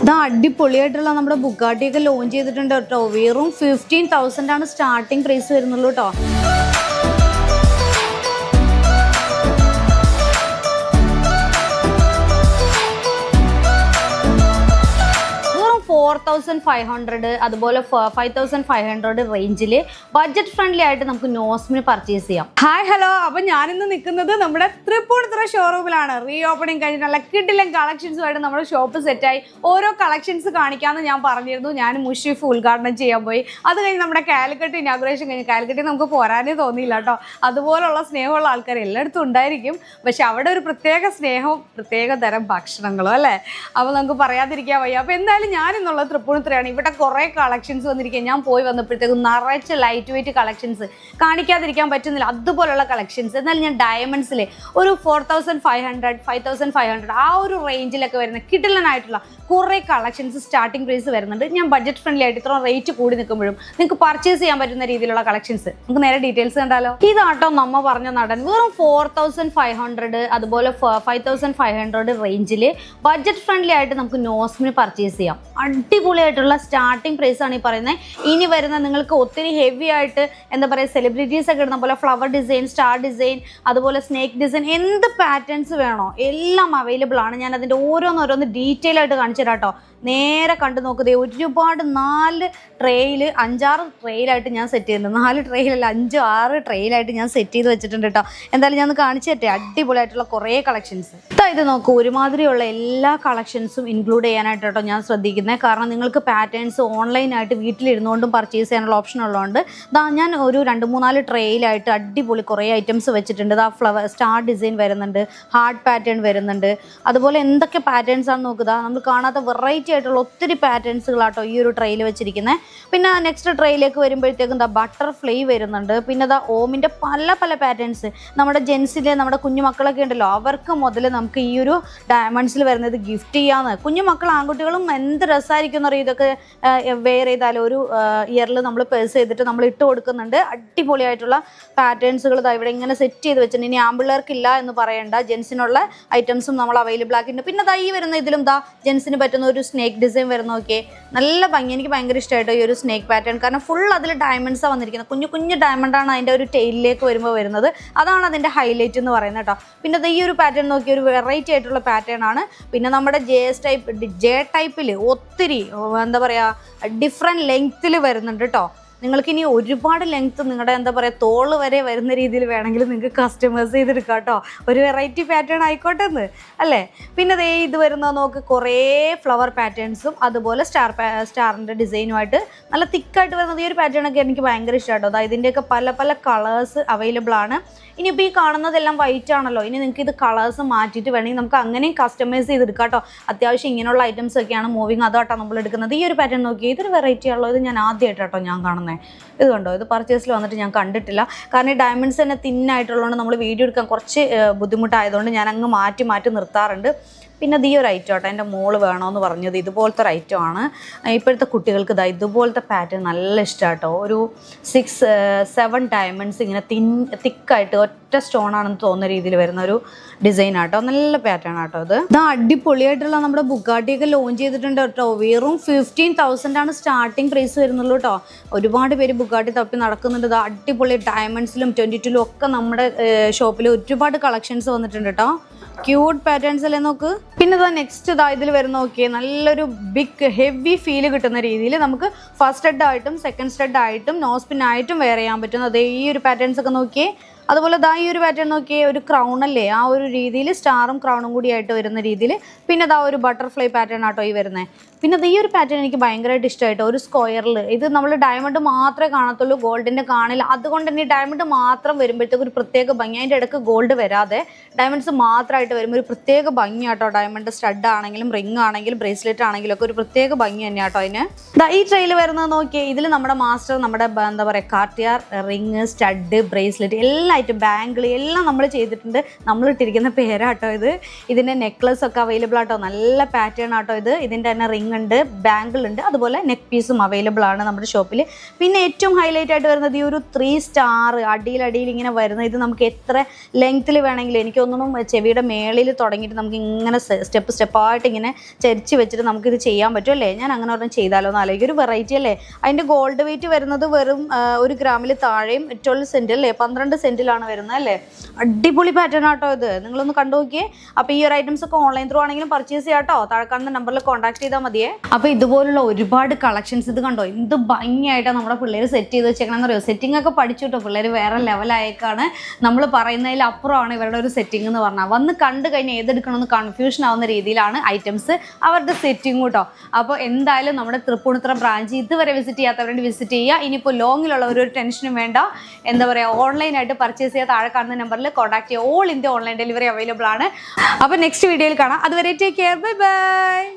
ഇത് അടിപൊളിയായിട്ടുള്ള നമ്മുടെ ബുഗാട്ടിയൊക്കെ ലോഞ്ച് ചെയ്തിട്ടുണ്ട് കേട്ടോ. വെറും 15,000 ആണ് സ്റ്റാർട്ടിംഗ് പ്രൈസ് വരുന്നുള്ളൂ കേട്ടോ. 4,500 അതുപോലെ 5,500 റേഞ്ചിൽ ബഡ്ജറ്റ് ഫ്രണ്ട്ലി ആയിട്ട് നമുക്ക് നോസ്മിന് പർച്ചേസ് ചെയ്യാം. ഹായ് ഹലോ, അപ്പം ഞാനിന്ന് നിൽക്കുന്നത് നമ്മുടെ തൃപ്പൂണിത്തുറ ഷോറൂമിലാണ്. റീ ഓപ്പണിംഗ് കഴിഞ്ഞിട്ട് നല്ല കിടിലൻ കളക്ഷൻസുമായിട്ട് നമ്മുടെ ഷോപ്പ് സെറ്റായി. ഓരോ കളക്ഷൻസ് കാണിക്കാമെന്ന് ഞാൻ പറഞ്ഞിരുന്നു. ഞാൻ മുഷീഫ് ഉദ്ഘാടനം ചെയ്യാൻ പോയി. അത് കഴിഞ്ഞ് നമ്മുടെ കാലിക്കട്ട് ഇനാഗുറേഷൻ കഴിഞ്ഞ് കാലിക്കട്ടിൽ നമുക്ക് പോരാനേ തോന്നിയില്ല കേട്ടോ. അതുപോലുള്ള സ്നേഹമുള്ള ആൾക്കാർ എല്ലായിടത്തും ഉണ്ടായിരിക്കും. പക്ഷെ അവിടെ ഒരു പ്രത്യേക സ്നേഹവും പ്രത്യേക തരം ഭക്ഷണങ്ങളും അല്ലേ. അപ്പോൾ നമുക്ക് പറയാതിരിക്കാൻ വയ്യ. അപ്പോൾ എന്തായാലും ഞാനിന്നുള്ള തൃപ്പൂണിത്തുറയാണ്. ഇവിടെ കുറേ കളക്ഷൻസ് വന്നിരിക്കുക. ഞാൻ പോയി വന്നപ്പോഴത്തേക്കും നിറച്ച് ലൈറ്റ് വെയിറ്റ് കളക്ഷൻസ് കാണിക്കാതിരിക്കാൻ പറ്റുന്നില്ല. അതുപോലുള്ള കളക്ഷൻസ്. എന്നാൽ ഞാൻ ഡയമണ്ട്സിലെ ഒരു 4,500 5,500 ആ ഒരു റേഞ്ചിലൊക്കെ വരുന്ന കിടിലനായിട്ടുള്ള കുറേ കളക്ഷൻസ് സ്റ്റാർട്ടിംഗ് പ്രൈസ് വരുന്നുണ്ട്. ഞാൻ ബഡ്ജറ്റ് ഫ്രണ്ട്ലി ആയിട്ട് ഇത്ര റേറ്റ് കൂടി നിൽക്കുമ്പോഴും നിങ്ങൾക്ക് പർച്ചേസ് ചെയ്യാൻ പറ്റുന്ന രീതിയിലുള്ള കളക്ഷൻസ് നമുക്ക് നേരെ ഡീറ്റെയിൽസ് കണ്ടാലോ. ഇതാട്ടോ നമ്മ പറഞ്ഞ നടൻ. വെറും 4,500 അതുപോലെ 5,500 റേഞ്ചിൽ ബഡ്ജറ്റ് ഫ്രണ്ട്ലി ആയിട്ട് നമുക്ക് നോസ്മിന് പർച്ചേസ് ചെയ്യാം. അടിപൊളിയായിട്ടുള്ള സ്റ്റാർട്ടിംഗ് പ്രൈസ് ആണ് ഈ പറയുന്നത്. ഇനി വരുന്ന നിങ്ങൾക്ക് ഒത്തിരി ഹെവി ആയിട്ട് എന്താ പറയുക സെലിബ്രിറ്റീസ് ഒക്കെ ഇടുന്ന പോലെ ഫ്ലവർ ഡിസൈൻ, സ്റ്റാർ ഡിസൈൻ, അതുപോലെ സ്നേക്ക് ഡിസൈൻ, എന്ത് പാറ്റേൺസ് വേണോ എല്ലാം അവൈലബിൾ ആണ്. ഞാൻ അതിൻ്റെ ഓരോന്നോരോന്ന് ഡീറ്റെയിൽ ആയിട്ട് കാണിച്ചു തരാം കേട്ടോ. നേരെ കണ്ടു നോക്കുന്നത് ഒരുപാട് 4 ട്രേയിൽ 5-6 ട്രേയിലായിട്ട് ഞാൻ സെറ്റ് ചെയ്യുന്നുണ്ട്. 4 ട്രേയിലല്ല 5-6 ട്രേയിലായിട്ട് ഞാൻ സെറ്റ് ചെയ്ത് വെച്ചിട്ടുണ്ട് കേട്ടോ. എന്തായാലും ഞാൻ കാണിച്ചു തരട്ടെ. അടിപൊളിയായിട്ടുള്ള കുറേ കളക്ഷൻസ്. ഇത് നോക്കൂ, ഒരുമാതിരിയുള്ള എല്ലാ കളക്ഷൻസും ഇൻക്ലൂഡ് ചെയ്യാനായിട്ട് കേട്ടോ ഞാൻ ശ്രദ്ധിക്കുന്നത്. കാരണം നിങ്ങൾക്ക് പാറ്റേൺസ് ഓൺലൈനായിട്ട് വീട്ടിലിരുന്നുകൊണ്ടും പർച്ചേസ് ചെയ്യാനുള്ള ഓപ്ഷൻ ഉള്ളതുകൊണ്ട് ഞാൻ ഒരു 2-3-4 ട്രേയിലായിട്ട് അടിപൊളി കുറേ ഐറ്റംസ് വെച്ചിട്ടുണ്ട്. ഫ്ലവർ സ്റ്റാർ ഡിസൈൻ വരുന്നുണ്ട്, ഹാർട്ട് പാറ്റേൺ വരുന്നുണ്ട്. അതുപോലെ എന്തൊക്കെ പാറ്റേൺസ് ആണെന്ന് നോക്കുക. നമ്മൾ കാണാത്ത വെറൈറ്റി ആയിട്ടുള്ള ഒത്തിരി പാറ്റേൺസുകളാട്ടോ ഈ ഒരു ട്രെയിൽ വെച്ചിരിക്കുന്നത്. പിന്നെ നെക്സ്റ്റ് ട്രെയിലേക്ക് വരുമ്പോഴത്തേക്കും ബട്ടർഫ്ലൈ വരുന്നുണ്ട്. പിന്നെ ഓമിൻ്റെ പല പല പാറ്റേൺസ് നമ്മുടെ ജെൻസിലെ നമ്മുടെ കുഞ്ഞുമക്കളൊക്കെ ഉണ്ടല്ലോ അവർക്ക് മുതൽ നമുക്ക് ഈ ഒരു ഡയമണ്ട്സിൽ വരുന്നത് ഗിഫ്റ്റ് ചെയ്യാമെന്ന്. കുഞ്ഞുമക്കൾ ആൺകുട്ടികളും എന്ത് രസമായിരിക്കും എന്നറിയാം. ഇതൊക്കെ വെയർ ചെയ്താലും ഒരു ഇയറിൽ നമ്മൾ പേഴ്സ് ചെയ്തിട്ട് നമ്മൾ ഇട്ട് കൊടുക്കുന്നുണ്ട്. അടിപൊളിയായിട്ടുള്ള പാറ്റേൺസുകൾ ഇവിടെ ഇങ്ങനെ സെറ്റ് ചെയ്ത് വെച്ചിട്ടുണ്ട്. ഇനി ആൺപിള്ളേർക്കില്ല എന്ന് പറയേണ്ട, ജെൻസിനുള്ള ഐറ്റംസും നമ്മൾ അവൈലബിൾ ആക്കിയിട്ടുണ്ട്. പിന്നെ ഈ വരുന്ന ഇതിലും ജെൻസിന് പറ്റുന്ന ഒരു സ്നേക്ക് ഡിസൈൻ വരുന്ന നോക്കിയേ, നല്ല ഭംഗി. എനിക്ക് ഭയങ്കര ഇഷ്ടമായിട്ടോ ഈ ഒരു സ്നേക്ക് പാറ്റേൺ. കാരണം ഫുൾ അതിൽ ഡയമണ്ട്സാണ് വന്നിരിക്കുന്നത്. കുഞ്ഞു കുഞ്ഞു ഡയമണ്ടാണ് അതിൻ്റെ ഒരു ടെയിലിലേക്ക് വരുമ്പോൾ വരുന്നത്. അതാണ് അതിൻ്റെ ഹൈലൈറ്റ് എന്ന് പറയുന്നത് കേട്ടോ. പിന്നെ ഈ ഒരു പാറ്റേൺ നോക്കി ഒരു വെറൈറ്റി ആയിട്ടുള്ള പാറ്റേൺ ആണ്. പിന്നെ നമ്മുടെ ജെ ടൈപ്പിൽ ഒത്തിരി എന്താ പറയുക ഡിഫറെൻറ്റ് ലെങ്ത്തിൽ വരുന്നുണ്ട് കേട്ടോ. നിങ്ങൾക്കിനി ഒരുപാട് ലെങ്ത്ത് നിങ്ങളുടെ എന്താ പറയുക തോള് വരെ വരുന്ന രീതിയിൽ വേണമെങ്കിൽ നിങ്ങൾക്ക് കസ്റ്റമൈസ് ചെയ്തെടുക്കാം കേട്ടോ. ഒരു വെറൈറ്റി പാറ്റേൺ ആയിക്കോട്ടെ എന്ന് അല്ലേ. പിന്നെ ഇത് വരുന്നത് നോക്ക്, കുറേ ഫ്ലവർ പാറ്റേൺസും അതുപോലെ സ്റ്റാറിൻ്റെ ഡിസൈനുമായിട്ട് നല്ല തിക്കായിട്ട് വരുന്നത്. ഈ ഒരു പാറ്റേണൊക്കെ എനിക്ക് ഭയങ്കര ഇഷ്ടമാട്ടോ. ഇതിൻ്റെയൊക്കെ പല പല കളേഴ്സ് അവൈലബിൾ ആണ്. ഇനിയിപ്പോൾ ഈ കാണുന്നതെല്ലാം വൈറ്റ് ആണല്ലോ. ഇനി നിങ്ങൾക്ക് ഇത് കളേഴ്സ് മാറ്റിയിട്ട് വേണമെങ്കിൽ നമുക്ക് അങ്ങനെയും കസ്റ്റമൈസ് ചെയ്തെടുക്കാം കേട്ടോ. അത്യാവശ്യം ഇങ്ങനെയുള്ള ഐറ്റംസ് ഒക്കെയാണ് മൂവിങ്, അതാട്ടോ നമ്മൾ എടുക്കുന്നത്. ഈ ഒരു പാറ്റേൺ നോക്കി, ഇതൊരു വെറൈറ്റി ആണല്ലോ. ഇത് ഞാൻ ആദ്യമായിട്ടോ ഞാൻ കാണുന്നത്. ഇത് കണ്ടോ, ഇത് പർച്ചേസിൽ വന്നിട്ട് ഞാൻ കണ്ടിട്ടില്ല. കാരണം ഈ ഡയമണ്ട്സ് തന്നെ തിന്നായിട്ടുള്ളതുകൊണ്ട് നമ്മൾ വീഡിയോ എടുക്കാൻ കുറച്ച് ബുദ്ധിമുട്ടായതുകൊണ്ട് ഞാൻ അങ്ങ് മാറ്റി നിർത്താറുണ്ട്. പിന്നെ ഈ ഒരു ഐറ്റം കേട്ടോ, എൻ്റെ മോള് വേണമെന്ന് പറഞ്ഞത് ഇതുപോലത്തെ ഒരു ഐറ്റം ആണ്. ഇപ്പോഴത്തെ കുട്ടികൾക്ക് ഇതുപോലത്തെ പാറ്റേൺ നല്ല ഇഷ്ടമാട്ടോ. ഒരു 6-7 ഡയമണ്ട്സ് ഇങ്ങനെ തിക്കായിട്ട് ഒറ്റ സ്റ്റോൺ ആണെന്ന് തോന്നുന്ന രീതിയിൽ വരുന്ന ഒരു ഡിസൈൻ ആട്ടോ. നല്ല പാറ്റേൺ ആട്ടോ. ഇത് അടിപൊളിയായിട്ടുള്ള നമ്മുടെ ബുഗാട്ടിയൊക്കെ ലോഞ്ച് ചെയ്തിട്ടുണ്ട് കേട്ടോ. വെറും 15,000 ആണ് സ്റ്റാർട്ടിംഗ് പ്രൈസ് വരുന്നുള്ളൂ കേട്ടോ. ഒരുപാട് പേര് ബുഗാട്ടി തപ്പി നടക്കുന്നുണ്ട്. അടിപൊളി ഡയമണ്ട്സിലും 22-ലും ഒക്കെ നമ്മുടെ ഷോപ്പിൽ ഒരുപാട് കളക്ഷൻസ് വന്നിട്ടുണ്ട് കേട്ടോ. ക്യൂട്ട് പാറ്റേൺസ് അല്ലേ നോക്ക്. പിന്നെ നെക്സ്റ്റ് ഇതിൽ വരുന്ന നോക്കിയേ, നല്ലൊരു ബിഗ് ഹെവി ഫീല് കിട്ടുന്ന രീതിയിൽ നമുക്ക് ഫസ്റ്റ് സ്റ്റഡ് ആയിട്ടും സെക്കൻഡ് സ്റ്റഡ് ആയിട്ടും നോസ്പിൻ ആയിട്ടും വെയർ ചെയ്യാൻ പറ്റുന്നത്. ഈ ഒരു പാറ്റേൺസ് ഒക്കെ നോക്കിയേ. അതുപോലെ ഈ ഒരു പാറ്റേൺ നോക്കിയേ, ഒരു ക്രൗൺ അല്ലേ, ആ ഒരു രീതിയിൽ സ്റ്റാറും ക്രൗണും കൂടി ആയിട്ട് വരുന്ന രീതിയിൽ. പിന്നെ ഒരു ബട്ടർഫ്ലൈ പാറ്റേൺ ആട്ടോ ഈ വരുന്നത്. പിന്നെ ഈ ഒരു പാറ്റേൺ എനിക്ക് ഭയങ്കരമായിട്ട് ഇഷ്ടമായിട്ടോ. ഒരു സ്ക്വയറിൽ ഇത് നമ്മൾ ഡയമണ്ട് മാത്രമേ കാണത്തുള്ളൂ, ഗോൾഡിൻ്റെ കാണില്ല. അതുകൊണ്ട് തന്നെ ഈ ഡയമണ്ട് മാത്രം വരുമ്പോഴത്തേക്ക് ഒരു പ്രത്യേക ഭംഗി. അതിൻ്റെ ഇടയ്ക്ക് ഗോൾഡ് വരാതെ ഡയമണ്ട്സ് മാത്രമായിട്ട് വരുമ്പോൾ ഒരു പ്രത്യേക ഭംഗിയാട്ടോ. ഡയമണ്ട് സ്റ്റഡ് ആണെങ്കിലും റിംഗ് ആണെങ്കിലും ബ്രേസ്ലെറ്റ് ആണെങ്കിലും ഒക്കെ ഒരു പ്രത്യേക ഭംഗി തന്നെയാട്ടോ അതിന്. ഈ ട്രെയിൽ വരുന്നത് നോക്കിയേ, ഇതിൽ നമ്മുടെ മാസ്റ്റർ നമ്മുടെ എന്താ പറയുക കാർട്ടിയർ റിംഗ് സ്റ്റഡ് ബ്രേസ്ലെറ്റ് എല്ലാ ഐറ്റം ബാങ്കിൾ എല്ലാം നമ്മൾ ചെയ്തിട്ടുണ്ട്. നമ്മൾ ഇട്ടിരിക്കുന്ന പേരാട്ടോ ഇത്. ഇതിൻ്റെ നെക്ലസ് ഒക്കെ അവൈലബിൾ ആട്ടോ, നല്ല പാറ്റേൺ ആട്ടോ ഇത്. ഇതിൻ്റെ തന്നെ റിംഗ് ഉണ്ട്, ബാങ്കിൾ ഉണ്ട്, അതുപോലെ നെക്ക് പീസും അവൈലബിൾ ആണ് നമ്മുടെ ഷോപ്പിൽ. പിന്നെ ഏറ്റവും ഹൈലൈറ്റ് ആയിട്ട് വരുന്നത് ഈ ഒരു 3 സ്റ്റാർ അടിയിൽ ഇങ്ങനെ വരുന്നത്. ഇത് നമുക്ക് എത്ര ലെങ്ത്തിൽ വേണമെങ്കിലും, എനിക്ക് തോന്നുന്നു ചെവിയുടെ മേളിൽ തുടങ്ങിയിട്ട് നമുക്ക് ഇങ്ങനെ സ്റ്റെപ്പായിട്ട് ഇങ്ങനെ ചരിച്ച് വെച്ചിട്ട് നമുക്കിത് ചെയ്യാൻ പറ്റും അല്ലേ. ഞാൻ അങ്ങനെ ഒരെണ്ണം ചെയ്താലോ എന്ന് ആലോചിക്കും. ഒരു വെറൈറ്റി അല്ലേ. അതിൻ്റെ ഗോൾഡ് വെയിറ്റ് വരുന്നത് വെറും 1 ഗ്രാമിൽ താഴെയും 12 സെൻറ്റ് അല്ലേ, 12 സെൻറ്റിലാണ് വരുന്നത് അല്ലേ. അടിപൊളി പാറ്റേൺ ആട്ടോ ഇത്, നിങ്ങളൊന്ന് കണ്ടു നോക്കിയേ. അപ്പോൾ ഈ ഒരു ഐറ്റംസ് ഒക്കെ ഓൺലൈൻ ത്രൂ ആണെങ്കിലും പർച്ചേസ് ചെയ്യാം കേട്ടോ. താഴെക്കാണുന്ന നമ്പറിൽ കോൺടാക്ട് ചെയ്താൽ മതിയേ. അപ്പോൾ ഇതുപോലുള്ള ഒരുപാട് കളക്ഷൻസ് ഇത് കണ്ടോ, എന്ത് ഭംഗിയായിട്ടാണ് നമ്മുടെ പിള്ളേർ സെറ്റ് ചെയ്ത് വെച്ചേക്കണമെന്ന് അറിയോ. സെറ്റിംഗ് ഒക്കെ പഠിച്ചു കേട്ടോ, പിള്ളേർ വേറെ ലെവലായേക്കാണ്. നമ്മൾ പറയുന്നതിൽ അപ്പുറമാണ് ഇവരുടെ ഒരു സെറ്റിംഗ് എന്ന് പറഞ്ഞാൽ. വന്ന് കണ്ടു കഴിഞ്ഞാൽ ഏതെടുക്കണമെന്ന് കൺഫ്യൂഷൻ ആവുന്ന രീതിയിലാണ് ഐറ്റംസ് അവരുടെ സെറ്റിംഗ് കേട്ടോ. അപ്പോൾ എന്തായാലും നമ്മുടെ തൃപ്പൂണിത്തുറ ബ്രാഞ്ച് ഇതുവരെ വിസിറ്റ് ചെയ്യാത്തവരുടെ വിസിറ്റ് ചെയ്യുക. ഇനിയിപ്പോൾ ലോങ്ങിലുള്ളവർ ഒരു ടെൻഷനും വേണ്ട, എന്താ പറയുക, ഓൺലൈനായിട്ട് പർച്ചേസ് ചെയ്യാൻ താഴെ കാണുന്ന നമ്പറിൽ കോൺടാക്ട് ചെയ്യുക. All India online delivery available ആണ്. അപ്പോൾ നെക്സ്റ്റ് വീഡിയോയിൽ കാണാം. അതുവരെ ടേക്ക് കെയർ, ബൈ ബൈ.